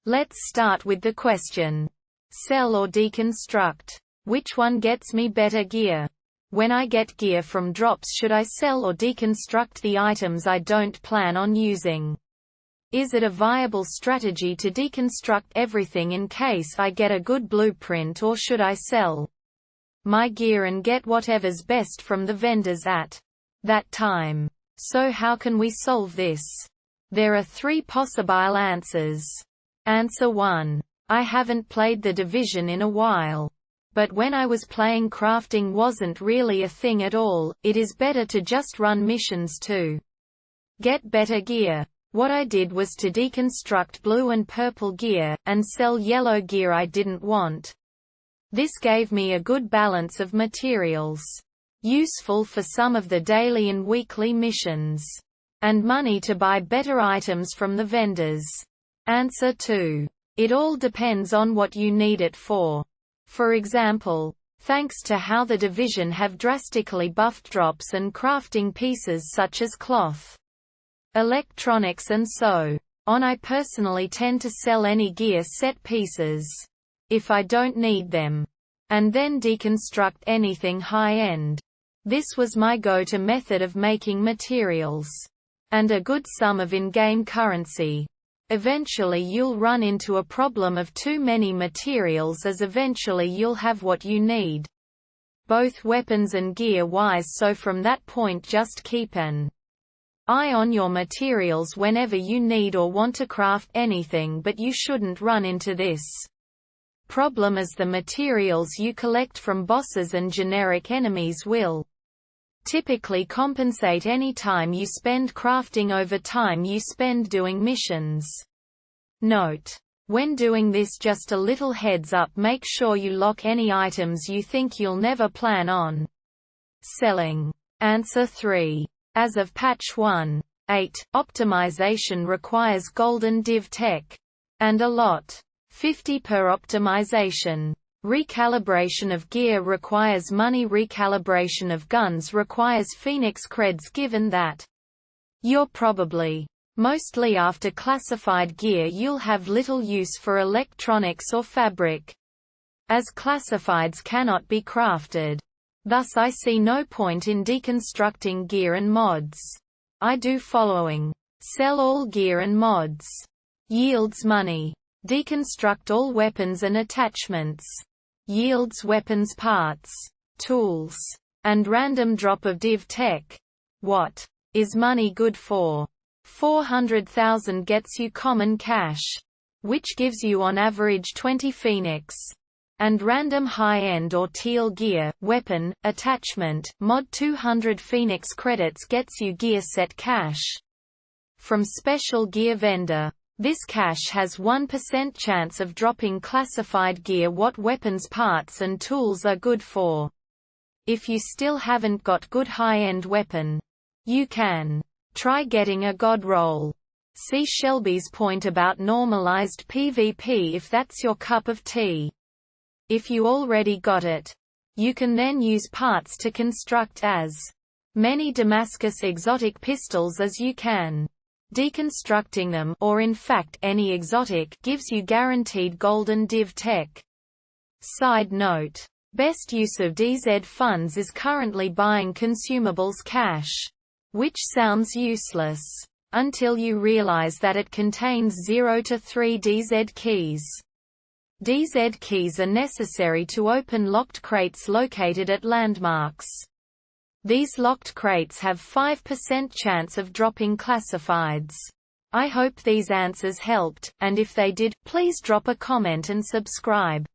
Let's start with the question. Sell or deconstruct? Which one gets me better gear? When I get gear from drops, should I sell or deconstruct the items I don't plan on using? Is it a viable strategy to deconstruct everything in case I get a good blueprint, or should I sell my gear and get whatever's best from the vendors at that time? So how can we solve this? There are 3 possible answers. Answer 1. I haven't played the division in a while. But when I was playing, crafting wasn't really a thing at all. It is better to just run missions to get better gear. What I did was to deconstruct blue and purple gear, and sell yellow gear I didn't want. This gave me a good balance of materials, useful for some of the daily and weekly missions, and money to buy better items from the vendors. Answer 2. It all depends on what you need it for. For example, thanks to how the division have drastically buffed drops and crafting pieces such as cloth, electronics and so on, I personally tend to sell any gear set pieces if I don't need them, and then deconstruct anything high-end. This was my go-to method of making materials and a good sum of in-game currency. Eventually you'll run into a problem of too many materials, as eventually you'll have what you need, both weapons and gear-wise, so from that point just keep an eye on your materials whenever you need or want to craft anything, but you shouldn't run into this problem, as the materials you collect from bosses and generic enemies will typically compensate any time you spend crafting over time you spend doing missions. Note: when doing this, just a little heads up, make sure you lock any items you think you'll never plan on selling. Answer 3. As of patch 1.8, optimization requires golden div tech. And a lot. 50 per optimization. Recalibration of gear requires money. Recalibration of guns requires Phoenix creds, given that you're probably mostly after classified gear. You'll have little use for electronics or fabric, as classifieds cannot be crafted. Thus I see no point in deconstructing gear and mods. I do following. Sell all gear and mods. Yields money. Deconstruct all weapons and attachments. Yields weapons parts, tools, and random drop of div tech. What is money good for? 400,000 gets you common cash, which gives you on average 20 Phoenix. And random high-end or teal gear, weapon, attachment, mod 200 Phoenix credits gets you gear set cash from special gear vendor. This cash has 1% chance of dropping classified gear. What weapons parts and tools are good for? If you still haven't got good high-end weapon, you can try getting a god roll. See Shelby's point about normalized PvP if that's your cup of tea. If you already got it, you can then use parts to construct as many Damascus exotic pistols as you can. Deconstructing them, or in fact any exotic, gives you guaranteed golden div tech. Side note: best use of DZ funds is currently buying consumables cash, which sounds useless until you realize that it contains 0 to 3 DZ keys. DZ keys are necessary to open locked crates located at landmarks. These locked crates have 5% chance of dropping classifieds. I hope these answers helped, and if they did, please drop a comment and subscribe.